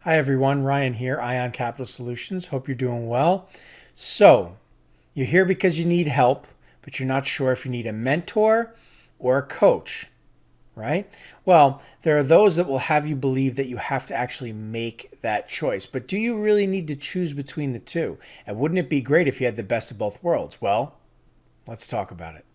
Hi everyone, Ryan here, Ion Capital Solutions. Hope you're doing well. So, you're here because you need help, but you're not sure if you need a mentor or a coach, right? Well, there are those that will have you believe that you have to actually make that choice. But do you really need to choose between the two? And wouldn't it be great if you had the best of both worlds? Well, let's talk about it.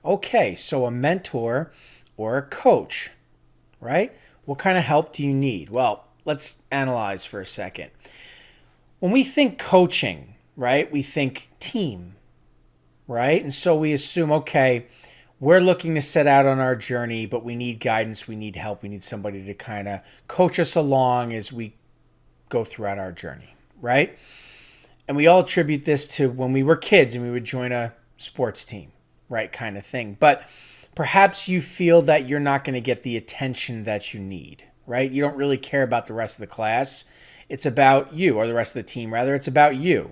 Okay, so a mentor or a coach, right? What kind of help do you need? Well, let's analyze for a second. When we think coaching, right, we think team, right? And so we assume, okay, we're looking to set out on our journey, but we need guidance, we need help, we need somebody to kind of coach us along as we go throughout our journey, right? And we all attribute this to when we were kids and we would join a sports team, right, kind of thing. But perhaps you feel that you're not going to get the attention that you need, right? You don't really care about the rest of the class. It's about you, or the rest of the team, rather. It's about you,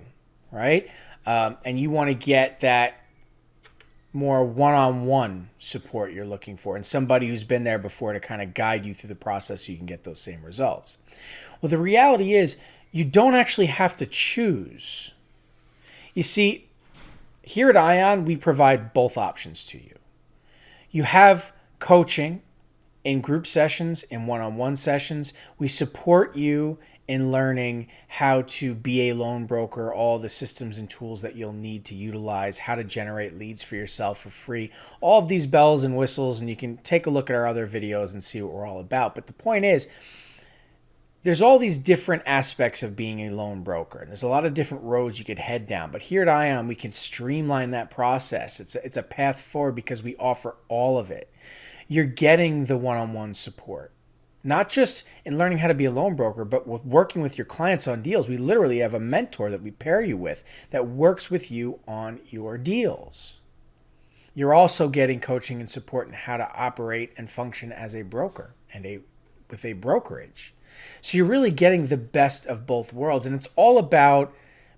right? And you want to get that more one-on-one support you're looking for, and somebody who's been there before to kind of guide you through the process so you can get those same results. Well, the reality is you don't actually have to choose. You see, here at Ion, we provide both options to you. You have coaching in group sessions, in one-on-one sessions. We support you in learning how to be a loan broker, all the systems and tools that you'll need to utilize, how to generate leads for yourself for free, all of these bells and whistles, and you can take a look at our other videos and see what we're all about. But the point is, there's all these different aspects of being a loan broker, and there's a lot of different roads you could head down. But here at Ion, we can streamline that process. It's a path forward because we offer all of it. You're getting the one-on-one support, not just in learning how to be a loan broker, but with working with your clients on deals. We literally have a mentor that we pair you with that works with you on your deals. You're also getting coaching and support in how to operate and function as a broker and with a brokerage. So you're really getting the best of both worlds, and it's all about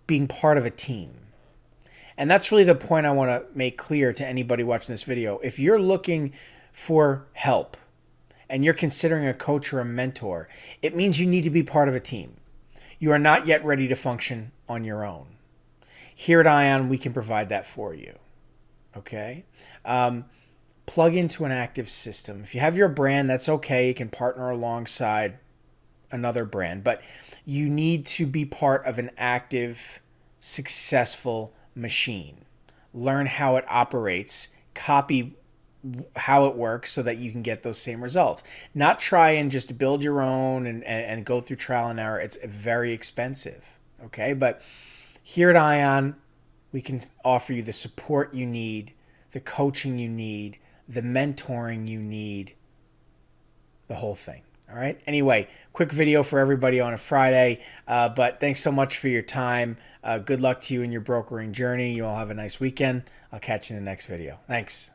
being part of a team. And that's really the point I want to make clear to anybody watching this video. If you're looking for help and you're considering a coach or a mentor, it means you need to be part of a team. You are not yet ready to function on your own. Here at Ion, we can provide that for you. Okay? Plug into an active system. If you have your brand, that's okay. You can partner alongside another brand, but you need to be part of an active, successful machine. Learn how it operates, copy how it works so that you can get those same results. Not try and just build your own and go through trial and error. It's very expensive, okay? But here at Ion, we can offer you the support you need, the coaching you need, the mentoring you need, the whole thing. All right. Anyway, quick video for everybody on a Friday. But thanks so much for your time. Good luck to you in your brokering journey. You all have a nice weekend. I'll catch you in the next video. Thanks.